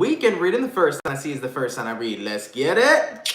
weekend reading. The first sign I see is the first sign I read. Let's get it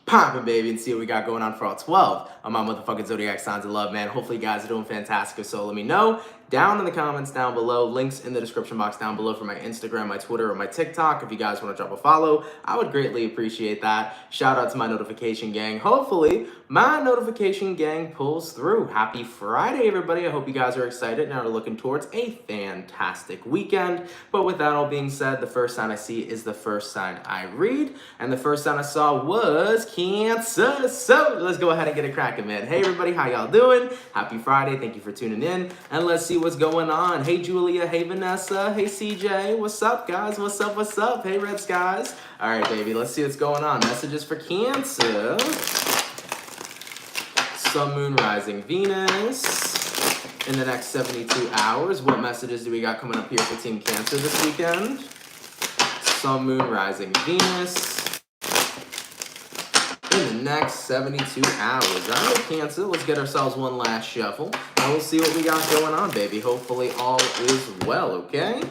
poppin', baby, and see what we got going on for all 12 of my motherfucking zodiac signs of love, man. Hopefully you guys are doing fantastic. So let me know down in the comments down below. Links in the description box down below for my Instagram, my Twitter, or my TikTok. If you guys want to drop a follow, I would greatly appreciate that. Shout out to my notification gang. Hopefully my notification gang pulls through. Happy Friday, everybody. I hope you guys are excited and are looking towards a fantastic weekend. But with that all being said, the first sign I see is the first sign I read. And the first sign I saw was Cancer. So let's go ahead and get it cracking, man. Hey, everybody. How y'all doing? Happy Friday. Thank you for tuning in. And let's see what's going on. Hey, Julia. Hey, Vanessa. Hey, CJ. What's up, guys? What's up? What's up? Hey, Red Skies. All right, baby. Let's see what's going on. Messages for Cancer. Sun, Moon, Rising, Venus. In the next 72 hours, what messages do we got coming up here for Team Cancer this weekend? Sun, Moon, Rising, Venus. In the next 72 hours. All right, Cancer, let's get ourselves one last shuffle, and we'll see what we got going on, baby. Hopefully all is well, okay?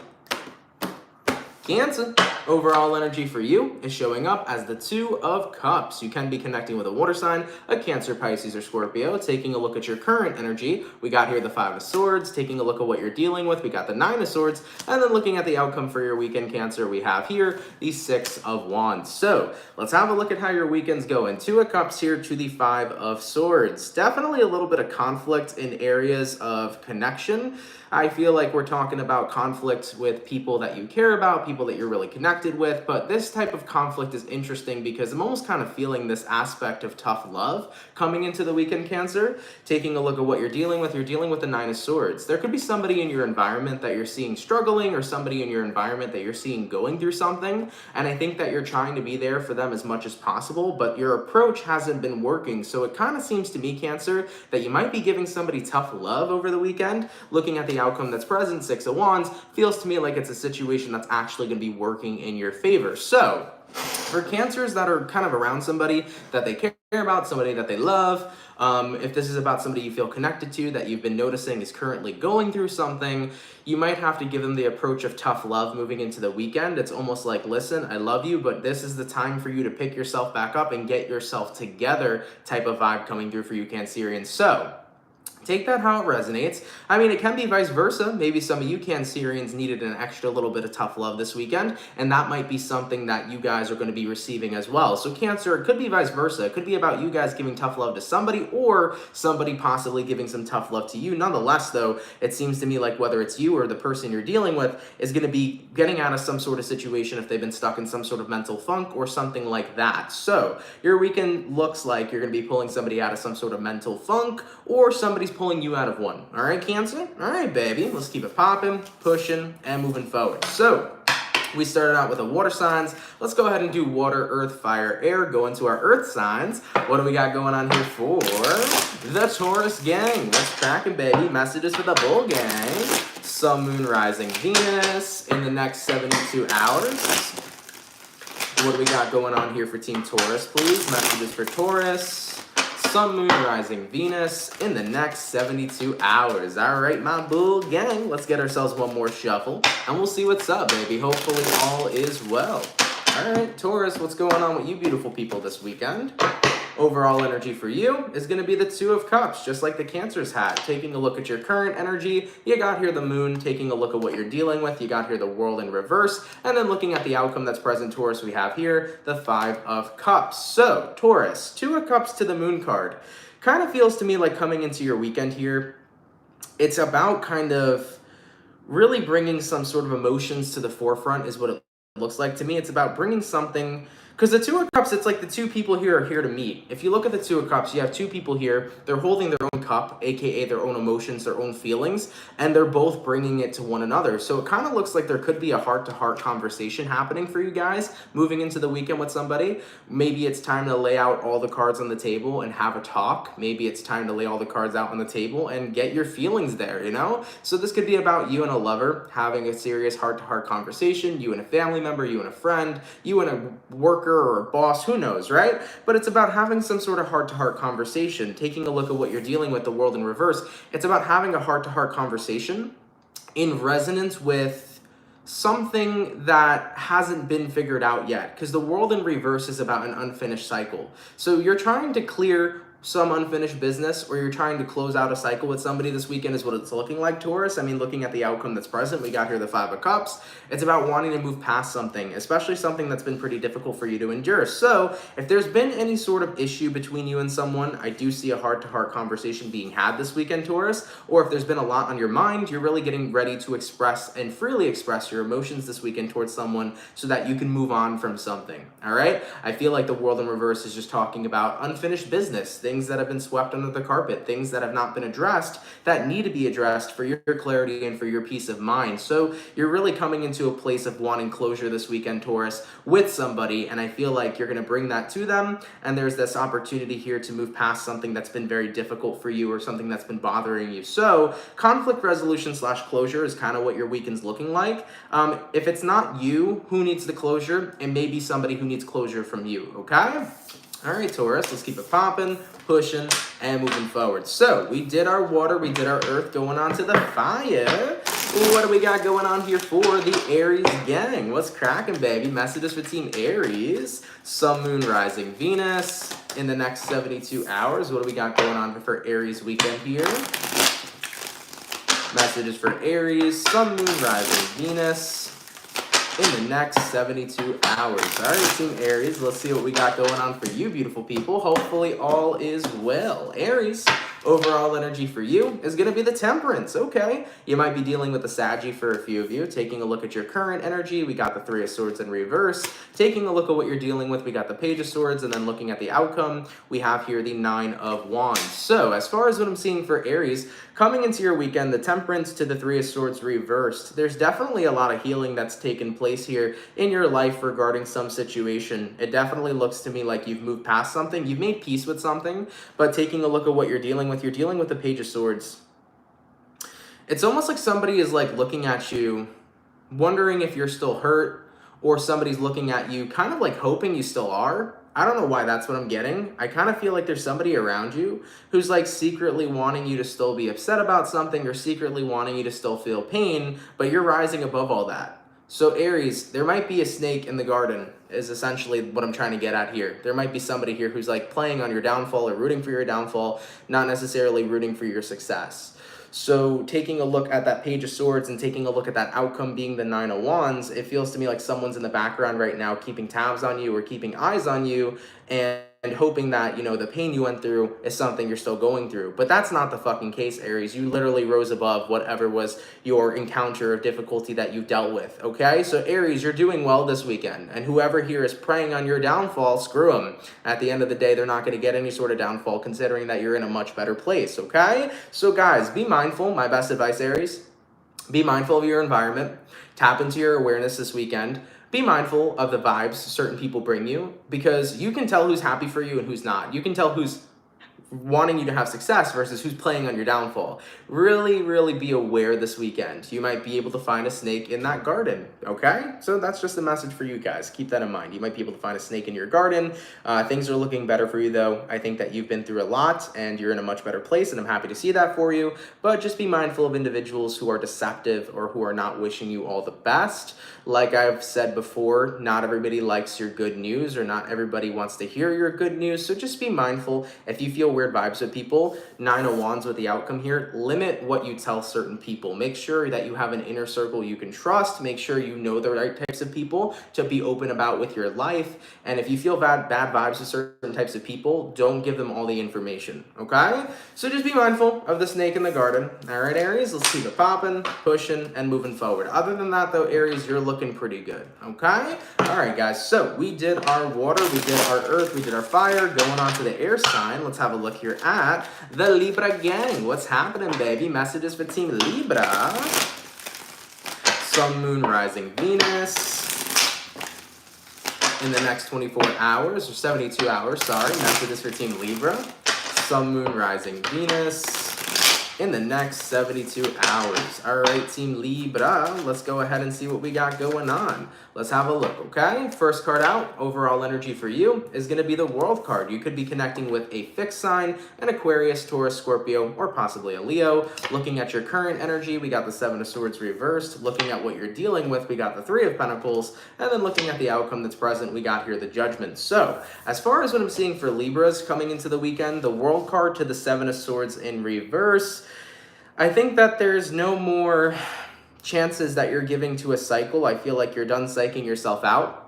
Cancer, overall energy for you is showing up as the Two of Cups. You can be connecting with a water sign, a Cancer, Pisces, or Scorpio. Taking a look at your current energy, we got here the Five of Swords. Taking a look at what you're dealing with, we got the Nine of Swords. And then looking at the outcome for your weekend, Cancer, we have here the Six of Wands. So let's have a look at how your weekend's going. Two of Cups here to the Five of Swords. Definitely a little bit of conflict in areas of connection. I feel like we're talking about conflict with people that you care about, people that you're really connected with, but this type of conflict is interesting because I'm almost kind of feeling this aspect of tough love coming into the weekend, Cancer. Taking a look at what you're dealing with the Nine of Swords. There could be somebody in your environment that you're seeing struggling, or somebody in your environment that you're seeing going through something, and I think that you're trying to be there for them as much as possible, but your approach hasn't been working. So it kind of seems to me, Cancer, that you might be giving somebody tough love over the weekend. Looking at the outcome that's present, Six of Wands, feels to me like it's a situation that's actually going to be working in your favor. So for Cancers that are kind of around somebody that they care about, somebody that they love, if this is about somebody you feel connected to that you've been noticing is currently going through something, you might have to give them the approach of tough love moving into the weekend. It's almost like, listen, I love you, but this is the time for you to pick yourself back up and get yourself together type of vibe coming through for you, Cancerians. So take that how it resonates. I mean, it can be vice versa. Maybe some of you Cancerians needed an extra little bit of tough love this weekend, and that might be something that you guys are going to be receiving as well. So Cancer, it could be vice versa. It could be about you guys giving tough love to somebody, or somebody possibly giving some tough love to you. Nonetheless, though, it seems to me like whether it's you or the person you're dealing with is going to be getting out of some sort of situation if they've been stuck in some sort of mental funk or something like that. So your weekend looks like you're going to be pulling somebody out of some sort of mental funk, or somebody's pulling you out of one. All right, Cancer? All right, baby. Let's keep it popping, pushing, and moving forward. So we started out with the water signs. Let's go ahead and do water, earth, fire, air. Go into our earth signs. What do we got going on here for the Taurus gang? What's cracking, baby? Messages for the bull gang. Sun, Moon, Rising, Venus in the next 72 hours. What do we got going on here for Team Taurus, please? Messages for Taurus. Sun, Moon, Rising, Venus in the next 72 hours. All right, my bull gang. Let's get ourselves one more shuffle, and we'll see what's up, baby. Hopefully all is well. All right, Taurus, what's going on with you beautiful people this weekend? Overall energy for you is going to be the Two of Cups, just like the Cancers had. Taking a look at your current energy, you got here the Moon. Taking a look at what you're dealing with, you got here the World in reverse. And then looking at the outcome that's present, Taurus, we have here the Five of Cups. So, Taurus, Two of Cups to the Moon card. Kind of feels to me like coming into your weekend here, it's about kind of really bringing some sort of emotions to the forefront is what it looks like to me. It's about bringing something, because the Two of Cups, it's like the two people here are here to meet. If you look at the Two of Cups, you have two people here. They're holding their own cup, aka their own emotions, their own feelings, and they're both bringing it to one another. So it kind of looks like there could be a heart-to-heart conversation happening for you guys moving into the weekend with somebody. Maybe it's time to lay out all the cards on the table and have a talk. Maybe it's time to lay all the cards out on the table and get your feelings there, you know? So this could be about you and a lover having a serious heart-to-heart conversation, you and a family member, you and a friend, you and a worker or a boss, who knows, right? But it's about having some sort of heart-to-heart conversation, taking a look at what you're dealing with, the World in reverse. It's about having a heart-to-heart conversation in resonance with something that hasn't been figured out yet, because the world in reverse is about an unfinished cycle. So you're trying to clear some unfinished business, or you're trying to close out a cycle with somebody this weekend is what it's looking like, Taurus. I mean, looking at the outcome that's present, we got here the Five of Cups. It's about wanting to move past something, especially something that's been pretty difficult for you to endure. So if there's been any sort of issue between you and someone, I do see a heart-to-heart conversation being had this weekend, Taurus. Or if there's been a lot on your mind, you're really getting ready to express and freely express your emotions this weekend towards someone so that you can move on from something, all right? I feel like the world in reverse is just talking about unfinished business, things that have been swept under the carpet, things that have not been addressed that need to be addressed for your clarity and for your peace of mind. So you're really coming into a place of wanting closure this weekend, Taurus, with somebody, and I feel like you're going to bring that to them, and there's this opportunity here to move past something that's been very difficult for you or something that's been bothering you. So conflict resolution / closure is kind of what your weekend's looking like. If it's not you who needs the closure, it may be somebody who needs closure from you, okay? All right, Taurus, let's keep it popping, pushing, and moving forward. So we did our water, we did our earth, going on to the fire. What do we got going on here for the Aries gang? What's cracking, baby? Messages for Team Aries. Sun, Moon, Rising, Venus in the next 72 hours. What do we got going on for Aries weekend here? Messages for Aries, Sun, Moon, Rising, Venus in the next 72 hours. All right, Team Aries, let's see what we got going on for you, beautiful people. Hopefully all is well. Aries, overall energy for you is going to be the Temperance. Okay, you might be dealing with the Saggy for a few of you. Taking a look at your current energy, we got the Three of Swords in reverse. Taking a look at what you're dealing with, we got the Page of Swords, and then looking at the outcome, we have here the Nine of Wands. So as far as what I'm seeing for Aries, coming into your weekend, the Temperance to the Three of Swords reversed. There's definitely a lot of healing that's taken place here in your life regarding some situation. It definitely looks to me like you've moved past something. You've made peace with something, but taking a look at what you're dealing with the Page of Swords. It's almost like somebody is like looking at you, wondering if you're still hurt, or somebody's looking at you kind of like hoping you still are. I don't know why that's what I'm getting. I kind of feel like there's somebody around you who's like secretly wanting you to still be upset about something, or secretly wanting you to still feel pain, but you're rising above all that. So Aries, there might be a snake in the garden is essentially what I'm trying to get at here. There might be somebody here who's like playing on your downfall or rooting for your downfall, not necessarily rooting for your success. So taking a look at that Page of Swords and taking a look at that outcome being the Nine of Wands, it feels to me like someone's in the background right now keeping tabs on you or keeping eyes on you, and hoping that, you know, the pain you went through is something you're still going through. But that's not the fucking case, Aries. You literally rose above whatever was your encounter of difficulty that you dealt with, okay? So Aries, you're doing well this weekend, and whoever here is preying on your downfall, screw them. At the end of the day, they're not going to get any sort of downfall, considering that you're in a much better place, okay? So guys, be mindful. My best advice, Aries, be mindful of your environment. Tap into your awareness this weekend. Be mindful of the vibes certain people bring you, because you can tell who's happy for you and who's not. You can tell who's wanting you to have success versus who's playing on your downfall. Really, really be aware this weekend. You might be able to find a snake in that garden, okay? So that's just a message for you guys. Keep that in mind. You might be able to find a snake in your garden. Things are looking better for you, though. I think that you've been through a lot and you're in a much better place, and I'm happy to see that for you. But just be mindful of individuals who are deceptive or who are not wishing you all the best. Like I've said before, not everybody likes your good news, or not everybody wants to hear your good news. So just be mindful. If you feel weird vibes with people, Nine of Wands with the outcome here, limit what you tell certain people. Make sure that you have an inner circle you can trust. Make sure you know the right types of people to be open about with your life. And if you feel bad vibes with certain types of people, don't give them all the information, okay? So just be mindful of the snake in the garden. All right, Aries, let's keep it popping, pushing, and moving forward. Other than that, though, Aries, you're looking pretty good, okay? All right, guys, so we did our water, we did our earth, we did our fire. Going on to the air sign, let's have a look here at the Libra gang. What's happening, baby? Messages for Team Libra. Sun, Moon, Rising, Venus in the next 24 hours, or 72 hours, sorry. Messages for Team Libra. Sun, Moon, Rising, Venus in the next 72 hours. All right, Team Libra, let's go ahead and see what we got going on. Let's have a look, okay? First card out, overall energy for you is going to be the World card. You could be connecting with a fixed sign, an Aquarius, Taurus, Scorpio, or possibly a Leo. Looking at your current energy, we got the Seven of Swords reversed. Looking at what you're dealing with, we got the Three of Pentacles. And then looking at the outcome that's present, we got here the Judgment. So, as far as what I'm seeing for Libras coming into the weekend, the World card to the Seven of Swords in reverse, I think that there's no more chances that you're giving to a cycle. I feel like you're done psyching yourself out.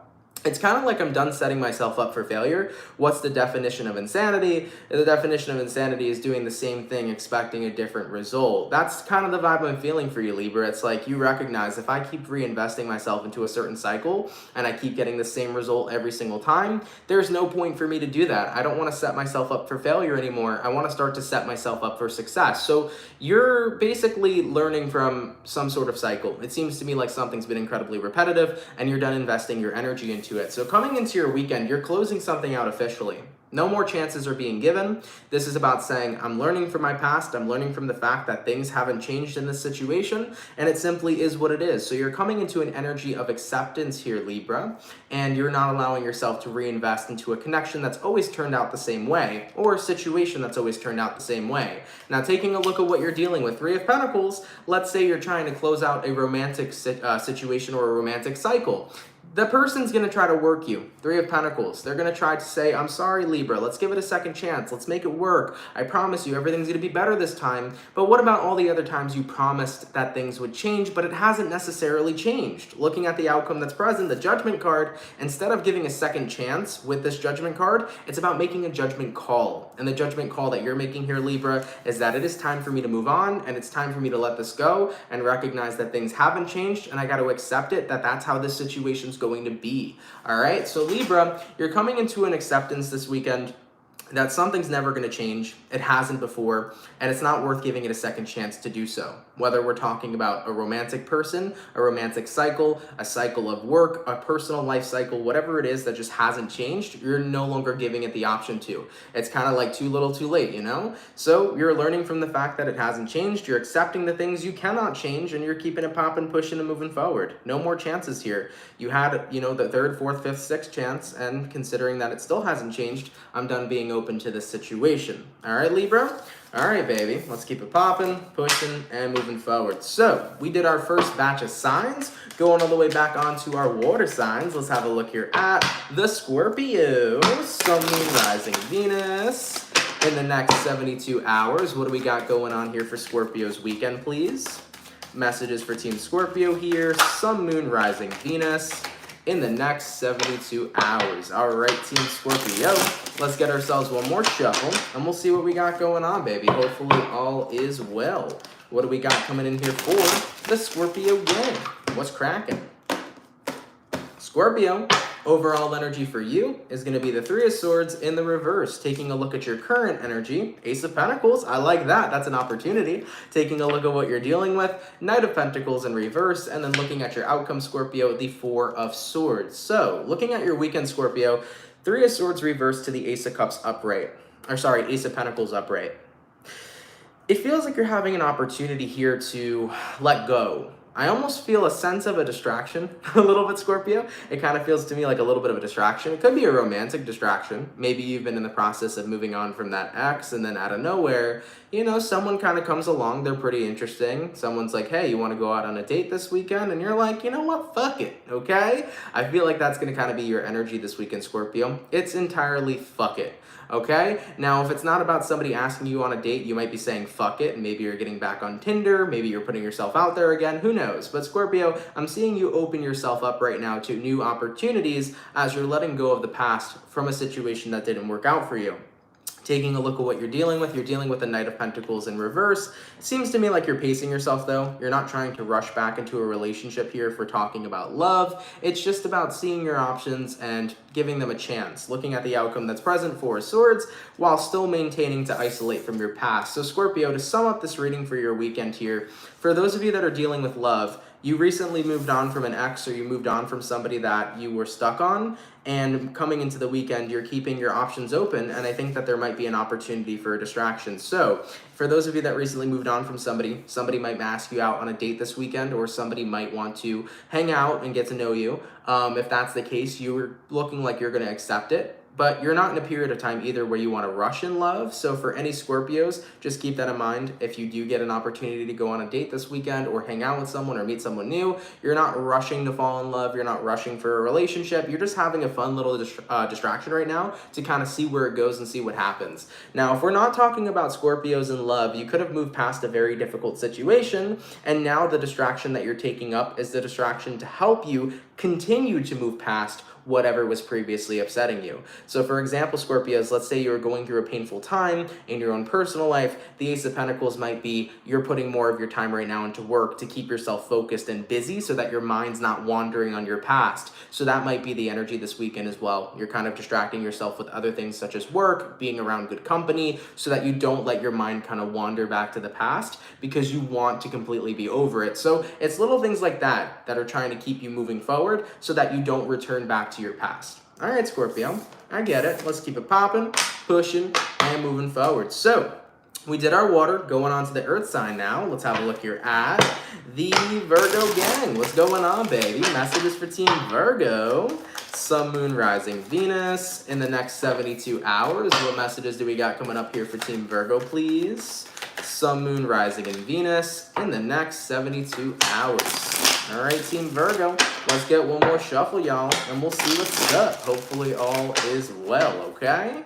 It's kind of like I'm done setting myself up for failure. What's the definition of insanity? The definition of insanity is doing the same thing, expecting a different result. That's kind of the vibe I'm feeling for you, Libra. It's like you recognize if I keep reinvesting myself into a certain cycle and I keep getting the same result every single time, there's no point for me to do that. I don't want to set myself up for failure anymore. I want to start to set myself up for success. So you're basically learning from some sort of cycle. It seems to me like something's been incredibly repetitive and you're done investing your energy into it. So coming into your weekend, you're closing something out officially. No more chances are being given. This is about saying, I'm learning from my past. I'm learning from the fact that things haven't changed in this situation, and it simply is what it is. So you're coming into an energy of acceptance here, Libra, and you're not allowing yourself to reinvest into a connection that's always turned out the same way, or a situation that's always turned out the same way. Now, taking a look at what you're dealing with, Three of Pentacles, let's say you're trying to close out a romantic situation or a romantic cycle. The person's going to try to work you. Three of Pentacles. They're going to try to say, I'm sorry, Libra. Let's give it a second chance. Let's make it work. I promise you everything's going to be better this time. But what about all the other times you promised that things would change, but it hasn't necessarily changed? Looking at the outcome that's present, the Judgment card, instead of giving a second chance with this Judgment card, it's about making a judgment call. And the judgment call that you're making here, Libra, is that it is time for me to move on, and it's time for me to let this go and recognize that things haven't changed, and I got to accept it, that that's how this situation's going to be. All right, so Libra, you're coming into an acceptance this weekend that something's never going to change. It hasn't before, and it's not worth giving it a second chance to do so. Whether we're talking about a romantic person, a romantic cycle, a cycle of work, a personal life cycle, whatever it is that just hasn't changed, you're no longer giving it the option to. It's kind of like too little too late, you know? So you're learning from the fact that it hasn't changed, you're accepting the things you cannot change, and you're keeping it popping, pushing, and moving forward. No more chances here. You had, you know, the third, fourth, fifth, sixth chance, and considering that it still hasn't changed, I'm done being open to this situation. All right, Libra? All right, baby. Let's keep it popping, pushing, and moving forward. So we did our first batch of signs, going all the way back onto our water signs. Let's have a look here at the Scorpio, Sun, Moon, Rising, Venus. In the next 72 hours, what do we got going on here for Scorpio's weekend, please? Messages for Team Scorpio here, Sun, Moon, Rising, Venus. In the next 72 hours. All right, Team Scorpio, let's get ourselves one more shuffle, and we'll see what we got going on, baby. Hopefully all is well. What do we got coming in here for the Scorpio gang? What's cracking? Scorpio, overall energy for you is going to be the Three of Swords in the reverse. Taking a look at your current energy, Ace of Pentacles, I like that. That's an opportunity. Taking a look at what you're dealing with, Knight of Pentacles in reverse, and then looking at your outcome, Scorpio, the Four of Swords. So, looking at your weekend, Scorpio, Three of Swords reverse to the Ace of Cups upright. Or sorry, Ace of Pentacles upright. It feels like you're having an opportunity here to let go. I almost feel a sense of a distraction a little bit, Scorpio. It kind of feels to me like a little bit of a distraction. It could be a romantic distraction. Maybe you've been in the process of moving on from that ex, and then out of nowhere, you know, someone kind of comes along. They're pretty interesting. Someone's like, hey, you want to go out on a date this weekend? And you're like, you know what? Fuck it, okay? I feel like that's going to kind of be your energy this weekend, Scorpio. It's entirely fuck it. Okay? Now, if it's not about somebody asking you on a date, you might be saying fuck it, and maybe you're getting back on Tinder, maybe you're putting yourself out there again, who knows? But Scorpio, I'm seeing you open yourself up right now to new opportunities as you're letting go of the past from a situation that didn't work out for you. Taking a look at what you're dealing with the Knight of Pentacles in reverse. It seems to me like you're pacing yourself, though. You're not trying to rush back into a relationship here if we're talking about love. It's just about seeing your options and giving them a chance. Looking at the outcome that's present, Four of Swords, while still maintaining to isolate from your past. So Scorpio, to sum up this reading for your weekend here, for those of you that are dealing with love, you recently moved on from an ex, or you moved on from somebody that you were stuck on, and coming into the weekend, you're keeping your options open, and I think that there might be an opportunity for a distraction. So for those of you that recently moved on from somebody, somebody might ask you out on a date this weekend, or somebody might want to hang out and get to know you. If that's the case, you're looking like you're going to accept it. But you're not in a period of time either where you want to rush in love. So for any Scorpios, just keep that in mind. If you do get an opportunity to go on a date this weekend, or hang out with someone, or meet someone new, you're not rushing to fall in love. You're not rushing for a relationship. You're just having a fun little distraction right now to kind of see where it goes and see what happens. Now, if we're not talking about Scorpios in love, you could have moved past a very difficult situation, and now the distraction that you're taking up is the distraction to help you continue to move past whatever was previously upsetting you. So for example, Scorpios, let's say you're going through a painful time in your own personal life. The Ace of Pentacles might be you're putting more of your time right now into work to keep yourself focused and busy so that your mind's not wandering on your past. So that might be the energy this weekend as well. You're kind of distracting yourself with other things such as work, being around good company, so that you don't let your mind kind of wander back to the past because you want to completely be over it. So it's little things like that that are trying to keep you moving forward so that you don't return back to your past. All right, Scorpio, I get it. Let's keep it popping, pushing, and moving forward. So we did our water, going on to the earth sign now. Let's have a look here at the Virgo gang. What's going on, baby? Messages for Team Virgo. Sun, Moon, Rising, Venus in the next 72 hours. What messages do we got coming up here for Team Virgo, please? Sun, Moon, Rising, and Venus in the next 72 hours. All right, Team Virgo, let's get one more shuffle, y'all, and we'll see what's up. Hopefully all is well, okay?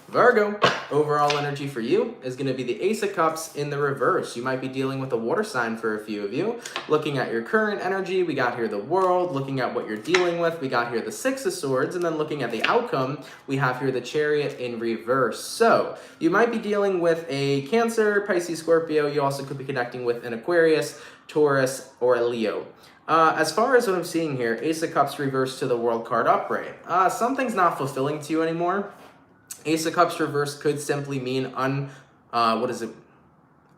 Virgo, overall energy for you is going to be the Ace of Cups in the reverse. You might be dealing with a water sign for a few of you. Looking at your current energy, we got here the World. Looking at what you're dealing with, we got here the Six of Swords. And then looking at the outcome, we have here the Chariot in reverse. So you might be dealing with a Cancer, Pisces, Scorpio. You also could be connecting with an Aquarius, Taurus, or a Leo. As far as what I'm seeing here, Ace of Cups reversed to the World card upright. Something's not fulfilling to you anymore. Ace of Cups reverse could simply mean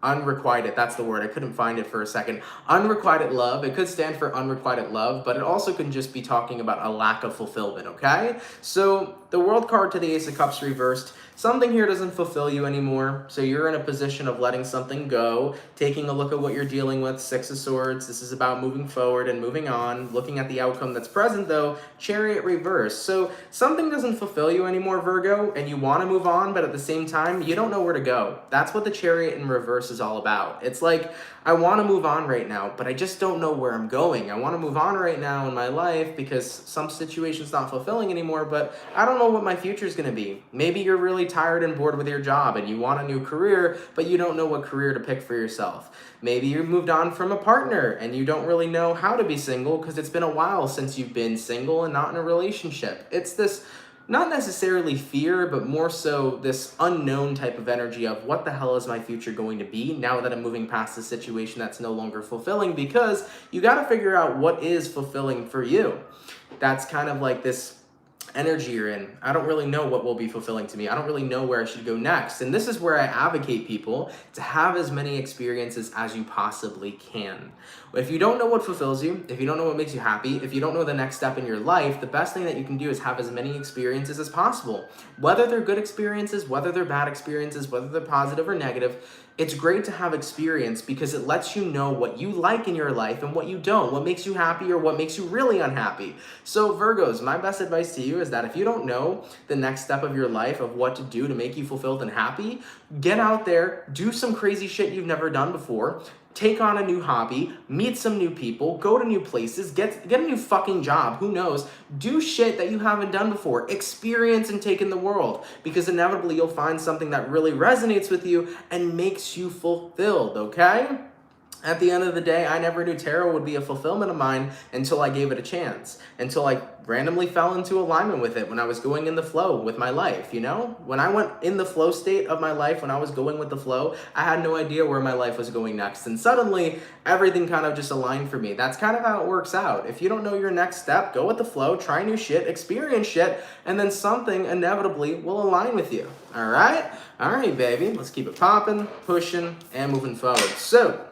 unrequited. That's the word. I couldn't find it for a second. Unrequited love. It could stand for unrequited love, but it also can just be talking about a lack of fulfillment, okay? So the World card to the Ace of Cups reversed. Something here doesn't fulfill you anymore, so you're in a position of letting something go, taking a look at what you're dealing with, Six of Swords. This is about moving forward and moving on, looking at the outcome that's present, though, Chariot reverse. So something doesn't fulfill you anymore, Virgo, and you want to move on, but at the same time, you don't know where to go. That's what the Chariot in reverse is all about. It's like, I want to move on right now, but I just don't know where I'm going. I want to move on right now in my life because some situation's not fulfilling anymore, but I don't know what my future is going to be. Maybe you're really tired and bored with your job and you want a new career, but you don't know what career to pick for yourself. Maybe you moved on from a partner and you don't really know how to be single because it's been a while since you've been single and not in a relationship. It's this not necessarily fear, but more so this unknown type of energy of what the hell is my future going to be now that I'm moving past the situation that's no longer fulfilling, because you got to figure out what is fulfilling for you. That's kind of like this energy you're in. I don't really know what will be fulfilling to me. I don't really know where I should go next. And this is where I advocate people to have as many experiences as you possibly can. If you don't know what fulfills you, if you don't know what makes you happy, if you don't know the next step in your life, the best thing that you can do is have as many experiences as possible. Whether they're good experiences, whether they're bad experiences, whether they're positive or negative, it's great to have experience because it lets you know what you like in your life and what you don't, what makes you happy or what makes you really unhappy. So Virgos, my best advice to you is that if you don't know the next step of your life of what to do to make you fulfilled and happy, get out there, do some crazy shit you've never done before, take on a new hobby, meet some new people, go to new places, get a new fucking job, who knows, do shit that you haven't done before, experience and take in the world, because inevitably you'll find something that really resonates with you and makes you fulfilled, okay? At the end of the day, I never knew tarot would be a fulfillment of mine until I gave it a chance, until I randomly fell into alignment with it when I was going in the flow with my life, you know? When I went in the flow state of my life, when I was going with the flow, I had no idea where my life was going next. And suddenly, everything kind of just aligned for me. That's kind of how it works out. If you don't know your next step, go with the flow, try new shit, experience shit, and then something inevitably will align with you. All right? All right, baby. Let's keep it popping, pushing, and moving forward. So,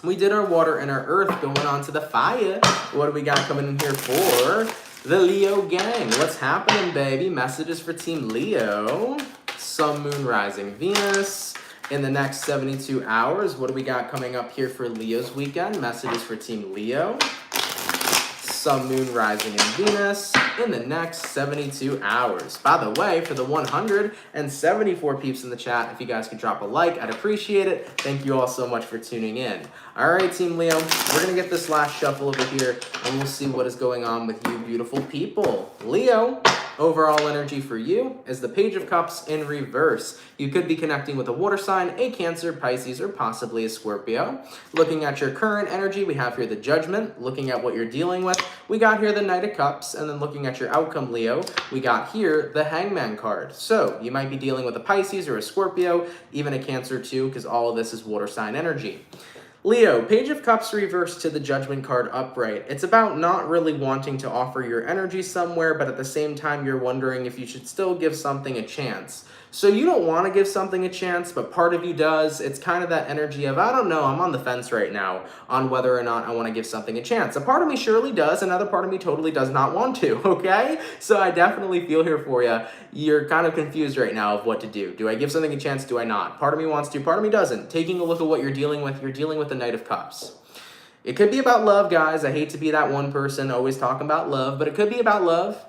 We did our water and our earth, going on to the fire. What do we got coming in here for the Leo gang? What's happening, baby? Messages for Team Leo. Sun, Moon, Rising, Venus. In the next 72 hours, what do we got coming up here for Leo's weekend? Messages for Team Leo. Sun, Moon, Rising, and Venus in the next 72 hours. By the way, for the 174 peeps in the chat, if you guys could drop a like, I'd appreciate it. Thank you all so much for tuning in. All right, Team Leo, we're going to get this last shuffle over here, and we'll see what is going on with you beautiful people. Leo, overall energy for you is the Page of Cups in reverse. You could be connecting with a water sign, a Cancer, Pisces, or possibly a Scorpio. Looking at your current energy, we have here the Judgment. Looking at what you're dealing with, we got here the Knight of Cups. And then looking at your outcome, Leo, we got here the Hangman card. So you might be dealing with a Pisces or a Scorpio, even a Cancer too, because all of this is water sign energy. Leo, Page of Cups reversed to the Judgment card upright. It's about not really wanting to offer your energy somewhere, but at the same time, you're wondering if you should still give something a chance. So you don't want to give something a chance, but part of you does. It's kind of that energy of, I don't know, I'm on the fence right now on whether or not I want to give something a chance. A part of me surely does, another part of me totally does not want to, okay? So I definitely feel here for you. You're kind of confused right now of what to do. Do I give something a chance? Do I not? Part of me wants to, part of me doesn't. Taking a look at what you're dealing with the Knight of Cups. It could be about love, guys. I hate to be that one person always talking about love, but it could be about love.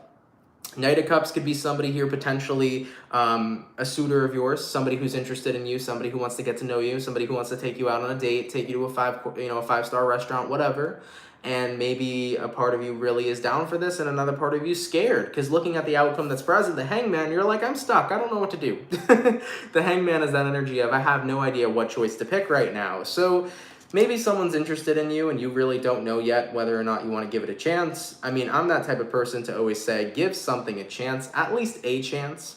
Knight of Cups could be somebody here potentially a suitor of yours, somebody who's interested in you, somebody who wants to get to know you, somebody who wants to take you out on a date, take you to a five-star restaurant, whatever. And maybe a part of you really is down for this and another part of you is scared, because looking at the outcome that's present, the Hangman, you're like, I'm stuck. I don't know what to do. The Hangman is that energy of, I have no idea what choice to pick right now. So maybe someone's interested in you and you really don't know yet whether or not you want to give it a chance. I mean, I'm that type of person to always say, give something a chance, at least a chance.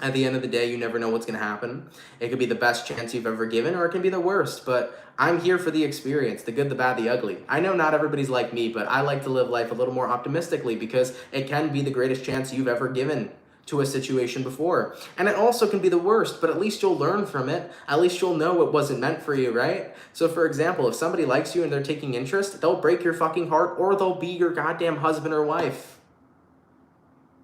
At the end of the day, you never know what's going to happen. It could be the best chance you've ever given, or it can be the worst. But I'm here for the experience, the good, the bad, the ugly. I know not everybody's like me, but I like to live life a little more optimistically because it can be the greatest chance you've ever given to a situation before. And it also can be the worst, but at least you'll learn from it. At least you'll know it wasn't meant for you, right? So for example, if somebody likes you and they're taking interest, they'll break your fucking heart, or they'll be your goddamn husband or wife.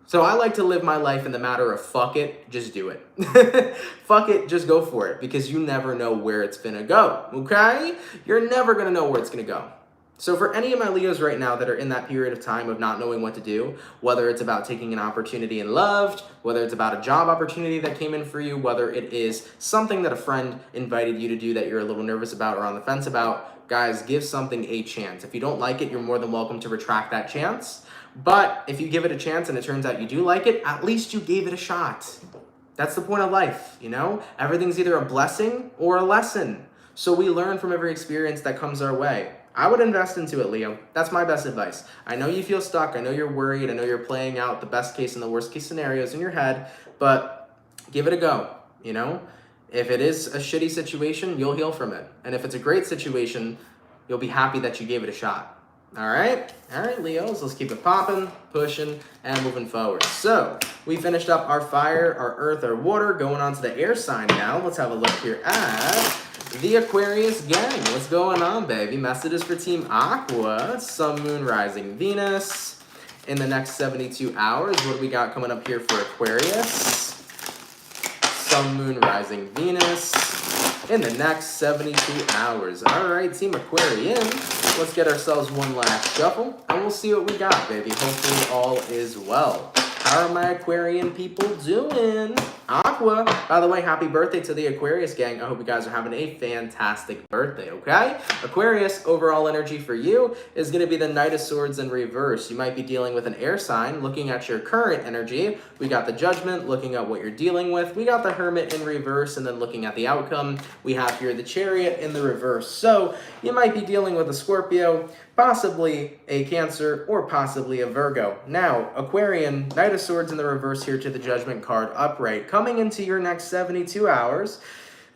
So I like to live my life in the matter of fuck it, just do it. Fuck it, just go for it, because you never know where it's gonna go, okay? You're never gonna know where it's gonna go. So for any of my Leos right now that are in that period of time of not knowing what to do, whether it's about taking an opportunity in love, whether it's about a job opportunity that came in for you, whether it is something that a friend invited you to do that you're a little nervous about or on the fence about, guys, give something a chance. If you don't like it, you're more than welcome to retract that chance. But if you give it a chance and it turns out you do like it, at least you gave it a shot. That's the point of life, you know? Everything's either a blessing or a lesson. So we learn from every experience that comes our way. I would invest into it, Leo. That's my best advice. I know you feel stuck. I know you're worried. I know you're playing out the best case and the worst case scenarios in your head, but give it a go, you know? If it is a shitty situation, you'll heal from it. And if it's a great situation, you'll be happy that you gave it a shot. All right, Leos, let's keep it popping, pushing, and moving forward. So we finished up our fire, our earth, our water, going on to the air sign now. Let's have a look here at the Aquarius gang. What's going on, baby? Messages for Team Aqua, Sun, Moon, Rising, Venus. In the next 72 hours, what do we got coming up here for Aquarius? Sun, Moon, Rising, Venus. In the next 72 hours. All right, Team Aquarian, let's get ourselves one last shuffle, and we'll see what we got, baby. Hopefully all is well. How are my Aquarian people doing? Aqua, by the way, happy birthday to the Aquarius gang. I hope you guys are having a fantastic birthday, okay? Aquarius, overall energy for you is going to be the Knight of Swords in reverse. You might be dealing with an air sign. Looking at your current energy, we got the Judgment. Looking at what you're dealing with, we got the Hermit in reverse. And then looking at the outcome, we have here the Chariot in the reverse. So you might be dealing with a Scorpio, possibly a Cancer, or possibly a Virgo. Now, Aquarian, Knight of Swords in the reverse here to the Judgment card upright. Coming into your next 72 hours,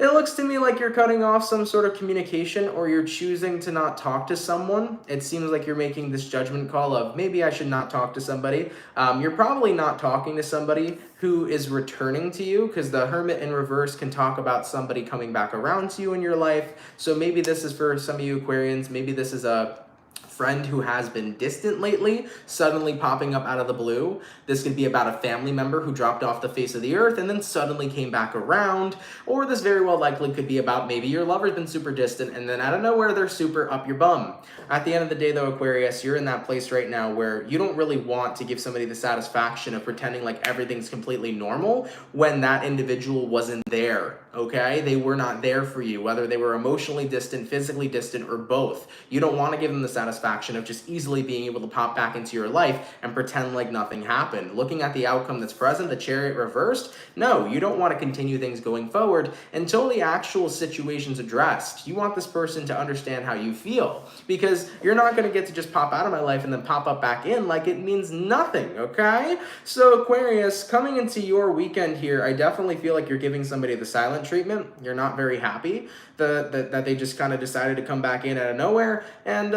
It looks to me like you're cutting off some sort of communication, or you're choosing to not talk to someone. It seems like you're making this judgment call of maybe I should not talk to somebody. You're probably not talking to somebody who is returning to you, because the Hermit in reverse can talk about somebody coming back around to you in your life. So maybe this is for some of you Aquarians. Maybe this is a friend who has been distant lately, suddenly popping up out of the blue. This could be about a family member who dropped off the face of the earth and then suddenly came back around. Or this very well likely could be about maybe your lover's been super distant and then out of nowhere they're super up your bum. At the end of the day though, Aquarius, you're in that place right now where you don't really want to give somebody the satisfaction of pretending like everything's completely normal when that individual wasn't there, okay? They were not there for you, whether they were emotionally distant, physically distant, or both. You don't want to give them the satisfaction of just easily being able to pop back into your life and pretend like nothing happened. Looking at the outcome that's present, the Chariot reversed, no, you don't want to continue things going forward until the actual situation's addressed. You want this person to understand how you feel, because you're not going to get to just pop out of my life and then pop up back in like it means nothing, okay? So Aquarius, coming into your weekend here, I definitely feel like you're giving somebody the silent treatment. You're not very happy that they just kind of decided to come back in out of nowhere, and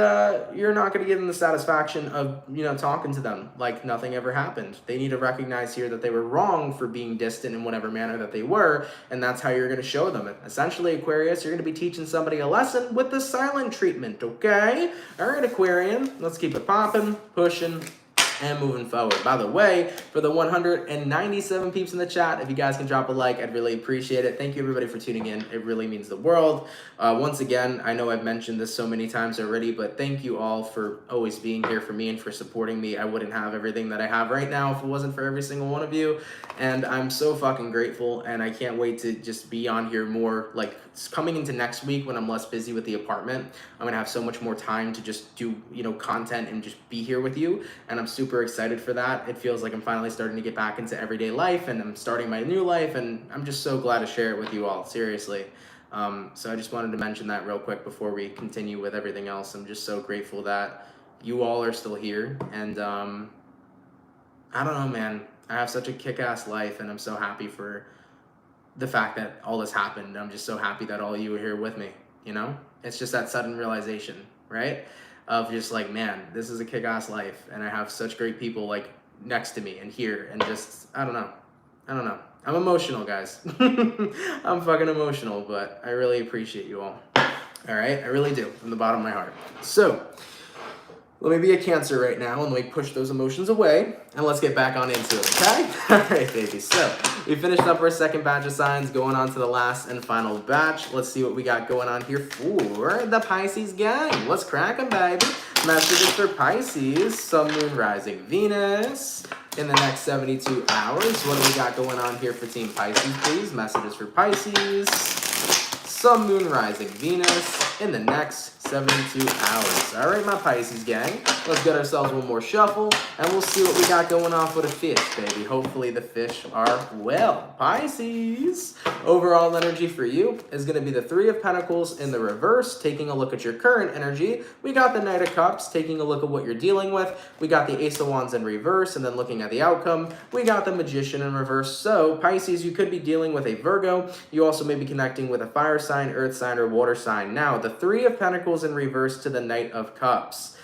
you're not going to give them the satisfaction of, you know, talking to them like nothing ever happened. They need to recognize here that they were wrong for being distant in whatever manner that they were, and that's how you're going to show them it. Essentially, Aquarius, you're going to be teaching somebody a lesson with the silent treatment, okay? All right, Aquarian, let's keep it popping, pushing, and moving forward. By the way, for the 197 peeps in the chat, if you guys can drop a like, I'd really appreciate it. Thank you everybody for tuning in. It really means the world. Once again, I know I've mentioned this so many times already, but thank you all for always being here for me and for supporting me. I wouldn't have everything that I have right now if it wasn't for every single one of you. And I'm so fucking grateful, and I can't wait to just be on here more. Like, coming into next week when I'm less busy with the apartment, I'm gonna have so much more time to just do, you know, content and just be here with you, and I'm super excited for that. It feels like I'm finally starting to get back into everyday life, and I'm starting my new life, and I'm just so glad to share it with you all, seriously. So I just wanted to mention that real quick before we continue with everything else. I'm just so grateful that you all are still here, and I don't know, man, I have such a kick-ass life, and I'm so happy for the fact that all this happened. I'm just so happy that all of you are here with me, you know? It's just that sudden realization, right? Of just like, man, this is a kick-ass life, and I have such great people like next to me and here, and just, I don't know. I'm emotional, guys. I'm fucking emotional, but I really appreciate you all. All right, I really do, from the bottom of my heart. So, let me be a Cancer right now, and let me push those emotions away, and let's get back on into it, okay? All right, baby. So, we finished up our second batch of signs, going on to the last and final batch. Let's see what we got going on here for the Pisces gang. What's cracking, baby? Messages for Pisces, Sun, Moon, Rising, Venus in the next 72 hours. What do we got going on here for Team Pisces, please? Messages for Pisces, Sun, Moon, Rising, Venus in the next 72 hours. All right, my Pisces gang, let's get ourselves one more shuffle, and we'll see what we got going on for the fish, baby. Hopefully the fish are well. Pisces, overall energy for you is going to be the Three of Pentacles in the reverse. Taking a look at your current energy, we got the Knight of Cups. Taking a look at what you're dealing with, we got the Ace of Wands in reverse, and then looking at the outcome, we got the Magician in reverse. So Pisces, you could be dealing with a Virgo. You also may be connecting with a fire sign, earth sign, or water sign. Now, the Three of Pentacles in reverse to the Knight of Cups.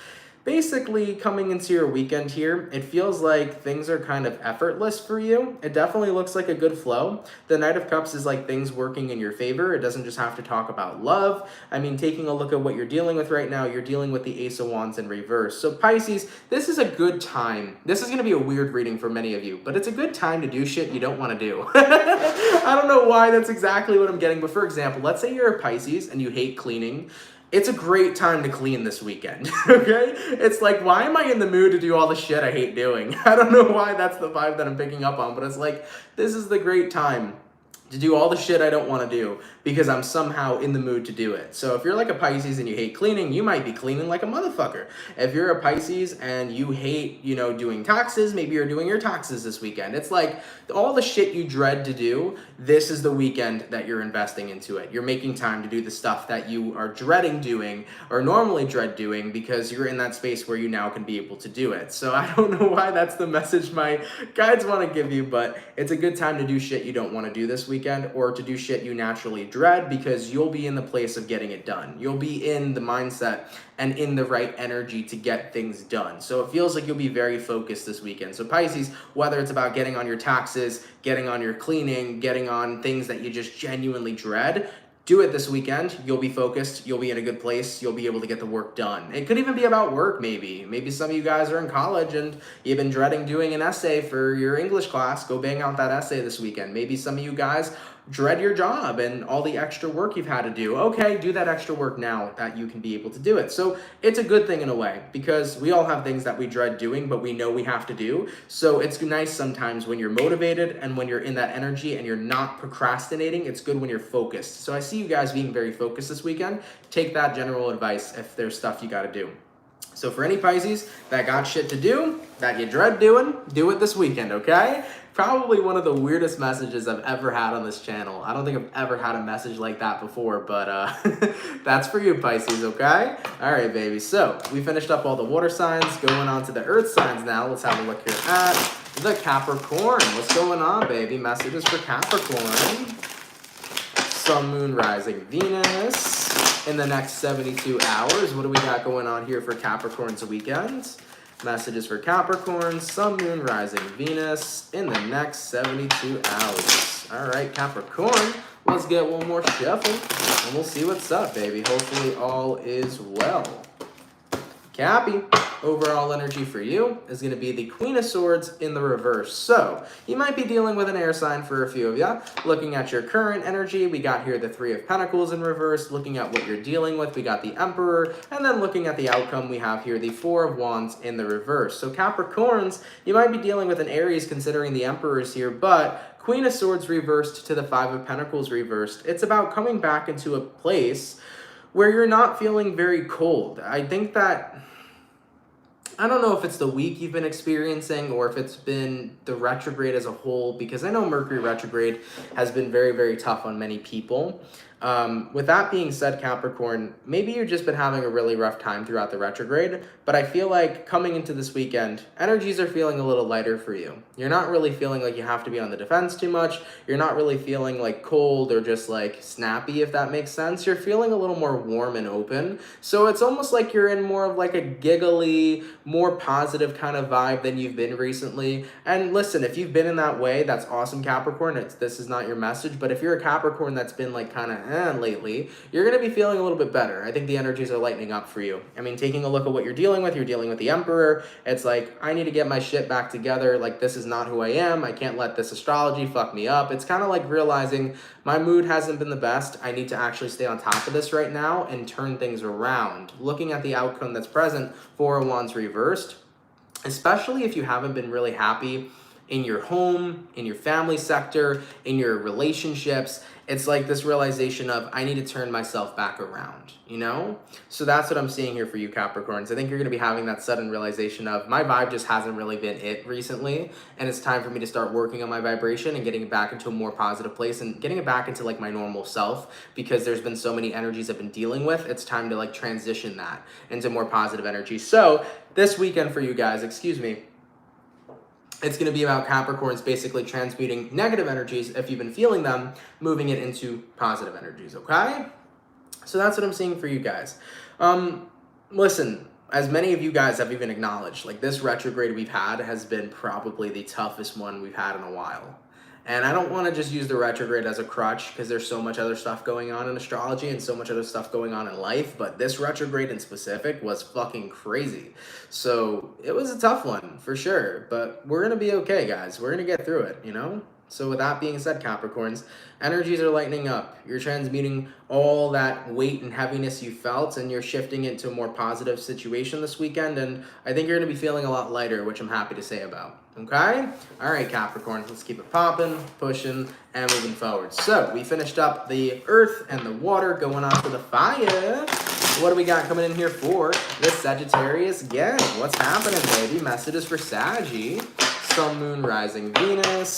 Basically, coming into your weekend here, it feels like things are kind of effortless for you. It definitely looks like a good flow. The Knight of Cups is like things working in your favor. It doesn't just have to talk about love. I mean, taking a look at what you're dealing with right now, you're dealing with the Ace of Wands in reverse. So Pisces, this is a good time. This is going to be a weird reading for many of you, but it's a good time to do shit you don't want to do. I don't know why that's exactly what I'm getting, but for example, let's say you're a Pisces and you hate cleaning. It's a great time to clean this weekend, okay? It's like, why am I in the mood to do all the shit I hate doing? I don't know why that's the vibe that I'm picking up on, but it's like, this is the great time to do all the shit I don't want to do because I'm somehow in the mood to do it. So if you're like a Pisces and you hate cleaning, you might be cleaning like a motherfucker. If you're a Pisces and you hate, you know, doing taxes, maybe you're doing your taxes this weekend. It's like all the shit you dread to do, this is the weekend that you're investing into it. You're making time to do the stuff that you are dreading doing or normally dread doing because you're in that space where you now can be able to do it. So I don't know why that's the message my guides want to give you, but it's a good time to do shit you don't want to do this weekend or to do shit you naturally dread dread, because you'll be in the place of getting it done. You'll be in the mindset and in the right energy to get things done. So it feels like you'll be very focused this weekend. So Pisces, whether it's about getting on your taxes, getting on your cleaning, getting on things that you just genuinely dread, do it this weekend. You'll be focused. You'll be in a good place. You'll be able to get the work done. It could even be about work, maybe. Maybe some of you guys are in college and you've been dreading doing an essay for your English class. Go bang out that essay this weekend. Maybe some of you guys dread your job and all the extra work you've had to do. Okay, do that extra work now that you can be able to do it. So it's a good thing in a way, because we all have things that we dread doing, but we know we have to do. So it's nice sometimes when you're motivated and when you're in that energy and you're not procrastinating. It's good when you're focused. So I see you guys being very focused this weekend. Take that general advice if there's stuff you got to do. So for any Pisces that got shit to do, that you dread doing, do it this weekend, okay? Probably one of the weirdest messages I've ever had on this channel. I don't think I've ever had a message like that before, but that's for you, Pisces, okay? All right, baby. So we finished up all the water signs. Going on to the earth signs now. Let's have a look here at the Capricorn. What's going on, baby? Messages for Capricorn. Sun, Moon, Rising, Venus. In the next 72 hours, what do we got going on here for Capricorn's weekend? Messages for Capricorn, Sun, Moon, Rising, Venus in the next 72 hours. All right, Capricorn, let's get one more shuffle and we'll see what's up, baby. Hopefully all is well. Cappy, overall energy for you is going to be the Queen of Swords in the reverse. So you might be dealing with an air sign for a few of you. Looking at your current energy, we got here the Three of Pentacles in reverse. Looking at what you're dealing with, we got the Emperor. And then looking at the outcome, we have here the Four of Wands in the reverse. So Capricorns, you might be dealing with an Aries considering the Emperor is here, but Queen of Swords reversed to the Five of Pentacles reversed. It's about coming back into a place where you're not feeling very cold. I think that, I don't know if it's the week you've been experiencing or if it's been the retrograde as a whole, because I know Mercury retrograde has been very, very tough on many people. With that being said, Capricorn, maybe you've just been having a really rough time throughout the retrograde, but I feel like coming into this weekend, energies are feeling a little lighter for you. You're not really feeling like you have to be on the defense too much. You're not really feeling like cold or just like snappy, if that makes sense. You're feeling a little more warm and open. So it's almost like you're in more of like a giggly, more positive kind of vibe than you've been recently. And listen, if you've been in that way, that's awesome, Capricorn. This is not your message, but if you're a Capricorn that's been like kind of lately, you're going to be feeling a little bit better. I think the energies are lightening up for you. I mean, taking a look at what you're dealing with the Emperor. It's like, I need to get my shit back together. Like, this is not who I am. I can't let this astrology fuck me up. It's kind of like realizing my mood hasn't been the best. I need to actually stay on top of this right now and turn things around. Looking at the outcome that's present, Four of Wands reversed, especially if you haven't been really happy in your home, in your family sector, in your relationships. It's like this realization of, I need to turn myself back around, you know? So that's what I'm seeing here for you, Capricorns. I think you're going to be having that sudden realization of, my vibe just hasn't really been it recently, and it's time for me to start working on my vibration and getting it back into a more positive place and getting it back into like my normal self, because there's been so many energies I've been dealing with. It's time to like transition that into more positive energy. So this weekend for you guys, it's going to be about Capricorns basically transmuting negative energies, if you've been feeling them, moving it into positive energies, okay? So that's what I'm seeing for you guys. Listen, as many of you guys have even acknowledged, like this retrograde we've had has been probably the toughest one we've had in a while. And I don't want to just use the retrograde as a crutch, because there's so much other stuff going on in astrology and so much other stuff going on in life, but this retrograde in specific was fucking crazy. So it was a tough one for sure, but we're going to be okay, guys. We're going to get through it, you know? So with that being said, Capricorns, energies are lightening up. You're transmuting all that weight and heaviness you felt, and you're shifting it to a more positive situation this weekend, and I think you're going to be feeling a lot lighter, which I'm happy to say about. Okay? All right, Capricorn, let's keep it popping, pushing, and moving forward. So we finished up the earth and the water, going on to the fire. What do we got coming in here for the Sagittarius again? What's happening, baby? Messages for Saggy. Sun, Moon, Rising, Venus.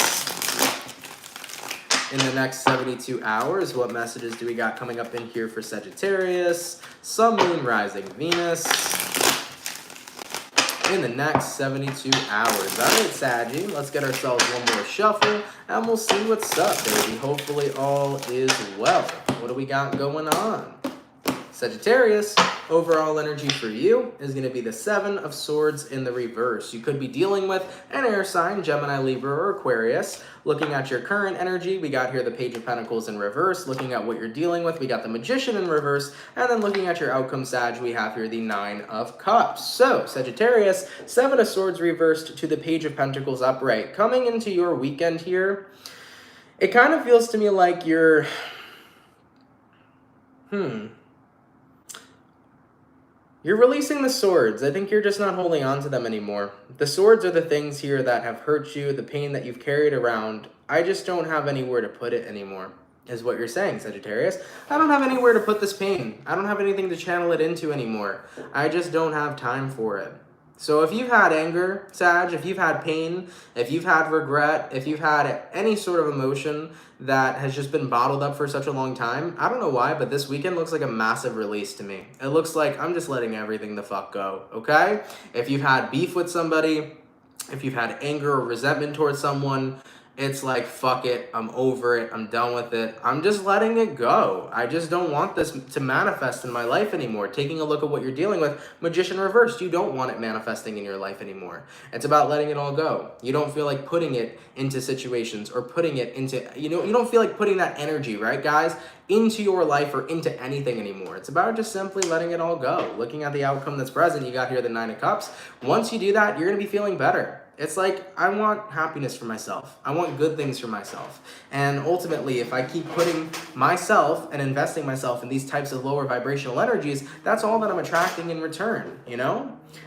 In the next 72 hours, what messages do we got coming up in here for Sagittarius? Sun, Moon, Rising, Venus. In the next 72 hours. All right, Saggy, let's get ourselves one more shuffle, and we'll see what's up, baby. Hopefully all is well. What do we got going on? Sagittarius, overall energy for you is going to be the Seven of Swords in the reverse. You could be dealing with an air sign, Gemini, Libra, or Aquarius. Looking at your current energy, we got here the Page of Pentacles in reverse. Looking at what you're dealing with, we got the Magician in reverse. And then looking at your outcome, Sag, we have here the Nine of Cups. So, Sagittarius, Seven of Swords reversed to the Page of Pentacles upright. Coming into your weekend here, it kind of feels to me like you're... You're releasing the swords. I think you're just not holding on to them anymore. The swords are the things here that have hurt you, the pain that you've carried around. I just don't have anywhere to put it anymore, is what you're saying, Sagittarius. I don't have anywhere to put this pain. I don't have anything to channel it into anymore. I just don't have time for it. So if you've had anger, Sag, if you've had pain, if you've had regret, if you've had any sort of emotion that has just been bottled up for such a long time, I don't know why, but this weekend looks like a massive release to me. It looks like I'm just letting everything the fuck go, okay? If you've had beef with somebody, if you've had anger or resentment towards someone, it's like, fuck it, I'm over it, I'm done with it. I'm just letting it go. I just don't want this to manifest in my life anymore. Taking a look at what you're dealing with, Magician reversed, you don't want it manifesting in your life anymore. It's about letting it all go. You don't feel like putting it into situations or putting it into, you don't feel like putting that energy, right, guys, into your life or into anything anymore. It's about just simply letting it all go. Looking at the outcome that's present, you got here the Nine of Cups. Once you do that, you're going to be feeling better. It's like, I want happiness for myself. I want good things for myself. And ultimately, if I keep putting myself and investing myself in these types of lower vibrational energies, that's all that I'm attracting in return,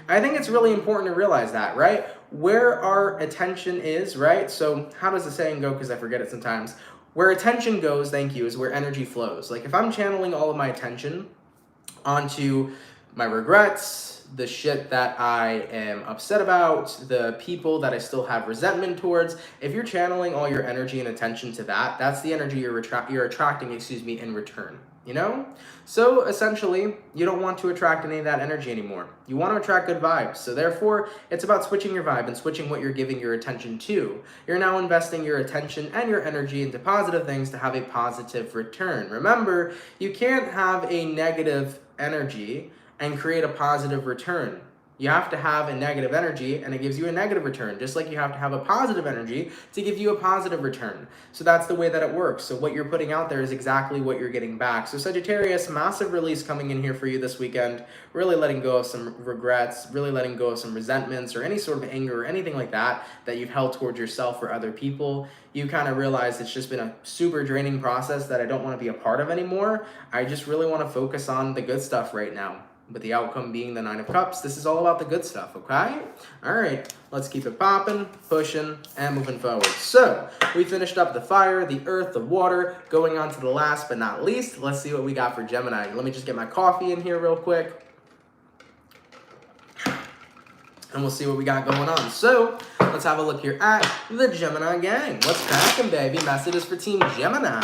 I think it's really important to realize that, right? Where our attention is, right? So how does the saying go? Because I forget it sometimes. Where attention goes, thank you, is where energy flows. Like if I'm channeling all of my attention onto my regrets, the shit that I am upset about, the people that I still have resentment towards, if you're channeling all your energy and attention to that, that's the energy you're attracting, in return, So essentially, you don't want to attract any of that energy anymore. You want to attract good vibes. So therefore, it's about switching your vibe and switching what you're giving your attention to. You're now investing your attention and your energy into positive things to have a positive return. Remember, you can't have a negative energy and create a positive return. You have to have a negative energy and it gives you a negative return, just like you have to have a positive energy to give you a positive return. So that's the way that it works. So what you're putting out there is exactly what you're getting back. So Sagittarius, massive release coming in here for you this weekend, really letting go of some regrets, really letting go of some resentments or any sort of anger or anything like that you've held towards yourself or other people. You kind of realize it's just been a super draining process that I don't want to be a part of anymore. I just really want to focus on the good stuff right now. With the outcome being the Nine of Cups, this is all about the good stuff, okay? All right, let's keep it popping, pushing, and moving forward. So, we finished up the fire, the earth, the water. Going on to the last but not least, let's see what we got for Gemini. Let me just get my coffee in here real quick. And we'll see what we got going on. So, let's have a look here at the Gemini gang. What's cracking, baby? Messages for Team Gemini.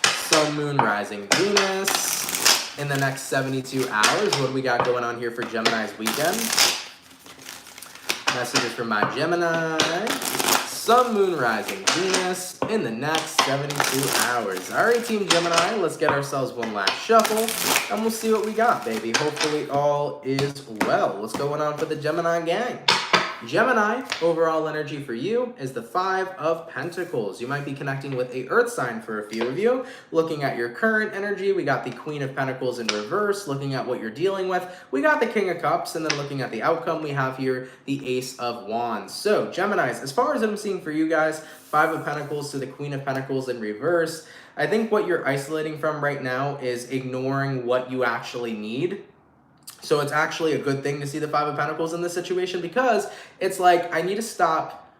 Sun, Moon, Rising, Venus. In the next 72 hours, what do we got going on here for Gemini's weekend? Messages for my Gemini. Sun, Moon, Rising, Venus in the next 72 hours. All right, Team Gemini, let's get ourselves one last shuffle, and we'll see what we got, baby. Hopefully all is well. What's going on for the Gemini gang? Gemini, overall energy for you is the Five of Pentacles. You might be connecting with a earth sign for a few of you. Looking at your current energy, we got the Queen of Pentacles in reverse. Looking at what you're dealing with, we got the King of Cups. And then looking at the outcome, we have here the Ace of Wands. So, Geminis, as far as I'm seeing for you guys, Five of Pentacles to the Queen of Pentacles in reverse. I think what you're isolating from right now is ignoring what you actually need. So it's actually a good thing to see the Five of Pentacles in this situation because it's like, I need to stop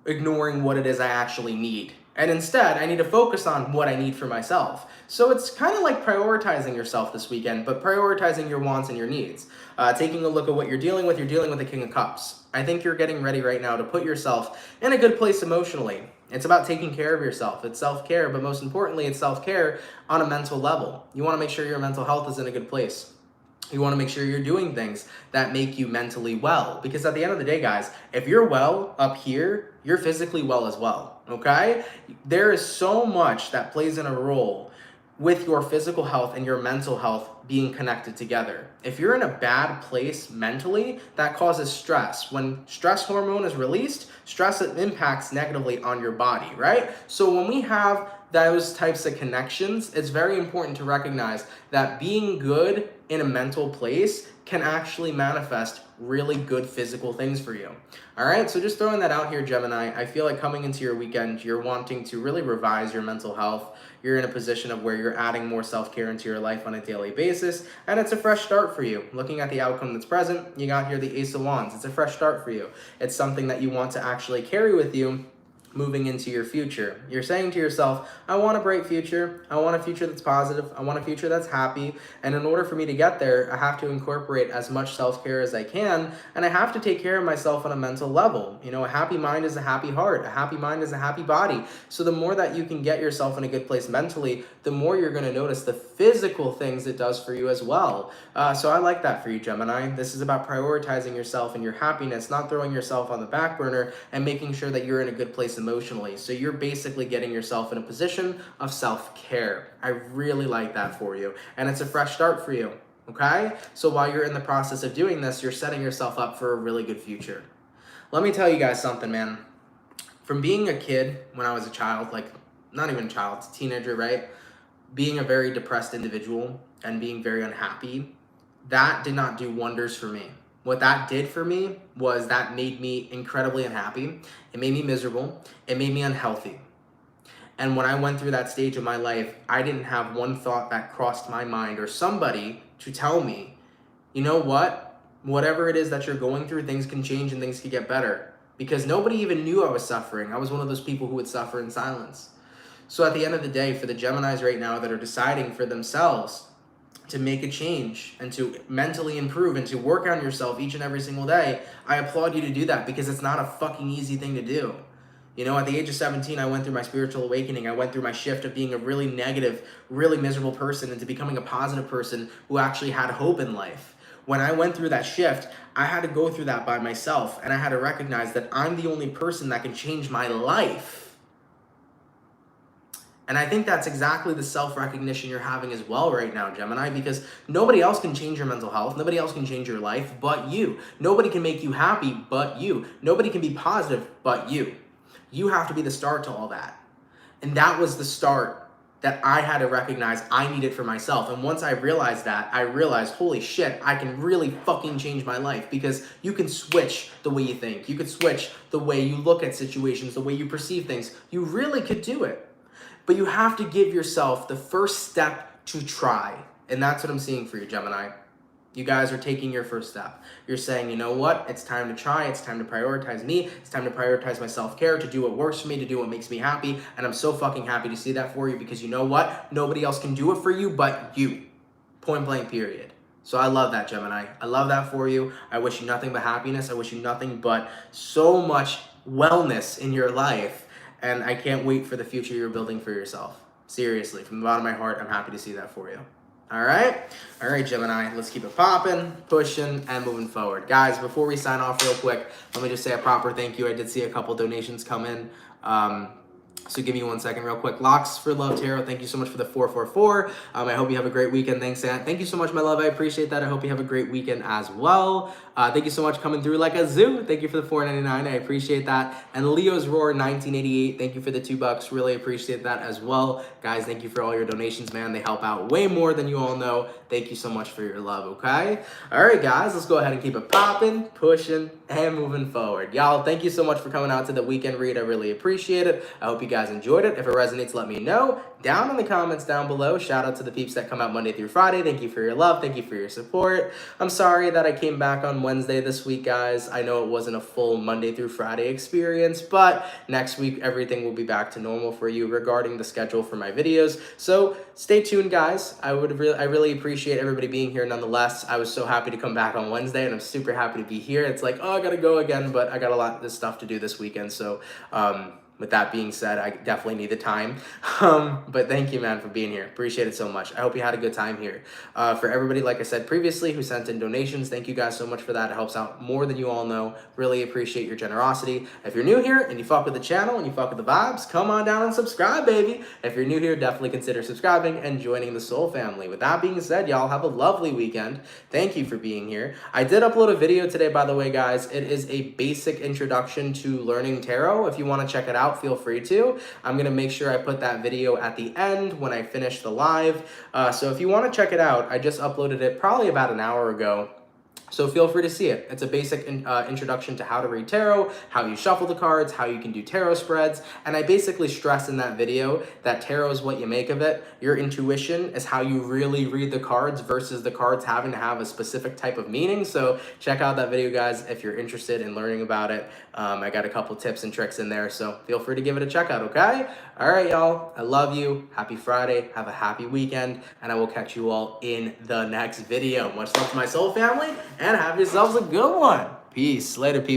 ignoring what it is I actually need. And instead, I need to focus on what I need for myself. So it's kind of like prioritizing yourself this weekend, but prioritizing your wants and your needs. Taking a look at what you're dealing with the King of Cups. I think you're getting ready right now to put yourself in a good place emotionally. It's about taking care of yourself. It's self-care, but most importantly, it's self-care on a mental level. You want to make sure your mental health is in a good place. You want to make sure you're doing things that make you mentally well. Because at the end of the day, guys, if you're well up here, you're physically well as well, okay? There is so much that plays in a role with your physical health and your mental health being connected together. If you're in a bad place mentally, that causes stress. When stress hormone is released, stress impacts negatively on your body, right? So when we have those types of connections, it's very important to recognize that being good in a mental place can actually manifest really good physical things for you. All right, so just throwing that out here, Gemini, I feel like coming into your weekend, you're wanting to really revise your mental health. You're in a position of where you're adding more self-care into your life on a daily basis, and it's a fresh start for you. Looking at the outcome that's present, you got here the Ace of Wands. It's a fresh start for you. It's something that you want to actually carry with you moving into your future. You're saying to yourself, I want a bright future. I want a future that's positive. I want a future that's happy. And in order for me to get there, I have to incorporate as much self-care as I can. And I have to take care of myself on a mental level. You know, a happy mind is a happy heart. A happy mind is a happy body. So the more that you can get yourself in a good place mentally, the more you're going to notice the physical things it does for you as well. So I like that for you, Gemini. This is about prioritizing yourself and your happiness, not throwing yourself on the back burner, and making sure that you're in a good place emotionally. So you're basically getting yourself in a position of self-care. I really like that for you. And it's a fresh start for you, okay? So while you're in the process of doing this, you're setting yourself up for a really good future. Let me tell you guys something, man. From being a kid when I was a child, like not even a child, teenager, right? Being a very depressed individual and being very unhappy, that did not do wonders for me. What that did for me was that made me incredibly unhappy. It made me miserable. It made me unhealthy. And when I went through that stage of my life, I didn't have one thought that crossed my mind or somebody to tell me, you know what? Whatever it is that you're going through, things can change and things can get better. Because nobody even knew I was suffering. I was one of those people who would suffer in silence. So at the end of the day, for the Geminis right now that are deciding for themselves to make a change and to mentally improve and to work on yourself each and every single day, I applaud you to do that, because it's not a fucking easy thing to do. You know, at the age of 17, I went through my spiritual awakening. I went through my shift of being a really negative, really miserable person into becoming a positive person who actually had hope in life. When I went through that shift, I had to go through that by myself, and I had to recognize that I'm the only person that can change my life. And I think that's exactly the self-recognition you're having as well right now, Gemini, because nobody else can change your mental health. Nobody else can change your life but you. Nobody can make you happy but you. Nobody can be positive but you. You have to be the start to all that. And that was the start that I had to recognize I needed for myself. And once I realized that, I realized, holy shit, I can really fucking change my life, because you can switch the way you think. You could switch the way you look at situations, the way you perceive things. You really could do it. But you have to give yourself the first step to try. And that's what I'm seeing for you, Gemini. You guys are taking your first step. You're saying, you know what? It's time to try. It's time to prioritize me. It's time to prioritize my self-care, to do what works for me, to do what makes me happy. And I'm so fucking happy to see that for you, because you know what? Nobody else can do it for you but you. Point blank, period. So I love that, Gemini. I love that for you. I wish you nothing but happiness. I wish you nothing but so much wellness in your life. And I can't wait for the future you're building for yourself. Seriously, from the bottom of my heart, I'm happy to see that for you. All right? All right, Gemini, let's keep it popping, pushing, and moving forward. Guys, before we sign off real quick, let me just say a proper thank you. I did see a couple donations come in. So give me 1 second real quick. Locks for Love Tarot, thank you so much for the 444. I hope you have a great weekend. Thanks, Aunt. Thank you so much, my love. I appreciate that. I hope you have a great weekend as well. Thank you so much coming through like a zoo. Thank you for the $4.99. I appreciate that. And Leo's Roar 1988, thank you for the $2. Really appreciate that as well. Guys, thank you for all your donations, man. They help out way more than you all know. Thank you so much for your love, okay? All right, guys, let's go ahead and keep it popping, pushing, and moving forward. Y'all, thank you so much for coming out to the weekend read. I really appreciate it. I hope you guys enjoyed it. If it resonates, let me know down in the comments down below. Shout out to the peeps that come out Monday through Friday. Thank you for your love. Thank you for your support. I'm sorry that I came back on Wednesday this week, guys. I know it wasn't a full Monday through Friday experience, but next week everything will be back to normal for you regarding the schedule for my videos. So stay tuned, guys. I really appreciate everybody being here nonetheless. I was so happy to come back on Wednesday, and I'm super happy to be here. It's like, oh, I gotta go again, but I got a lot of this stuff to do this weekend. So with that being said, I definitely need the time. But thank you, man, for being here. Appreciate it so much. I hope you had a good time here. For everybody, like I said previously, who sent in donations, thank you guys so much for that. It helps out more than you all know. Really appreciate your generosity. If you're new here and you fuck with the channel and you fuck with the vibes, come on down and subscribe, baby. If you're new here, definitely consider subscribing and joining the Soul family. With that being said, y'all have a lovely weekend. Thank you for being here. I did upload a video today, by the way, guys. It is a basic introduction to learning tarot. If you want to check it out, feel free to. I'm going to make sure I put that video at the end when I finish the live. So if you want to check it out, I just uploaded it probably about an hour ago. So feel free to see it. It's a basic introduction to how to read tarot, how you shuffle the cards, how you can do tarot spreads. And I basically stress in that video that tarot is what you make of it. Your intuition is how you really read the cards versus the cards having to have a specific type of meaning. So check out that video, guys, if you're interested in learning about it. I got a couple tips and tricks in there, so feel free to give it a check out, okay? All right, y'all. I love you. Happy Friday. Have a happy weekend. And I will catch you all in the next video. Much love to my soul family. And have yourselves a good one. Peace. Later, people.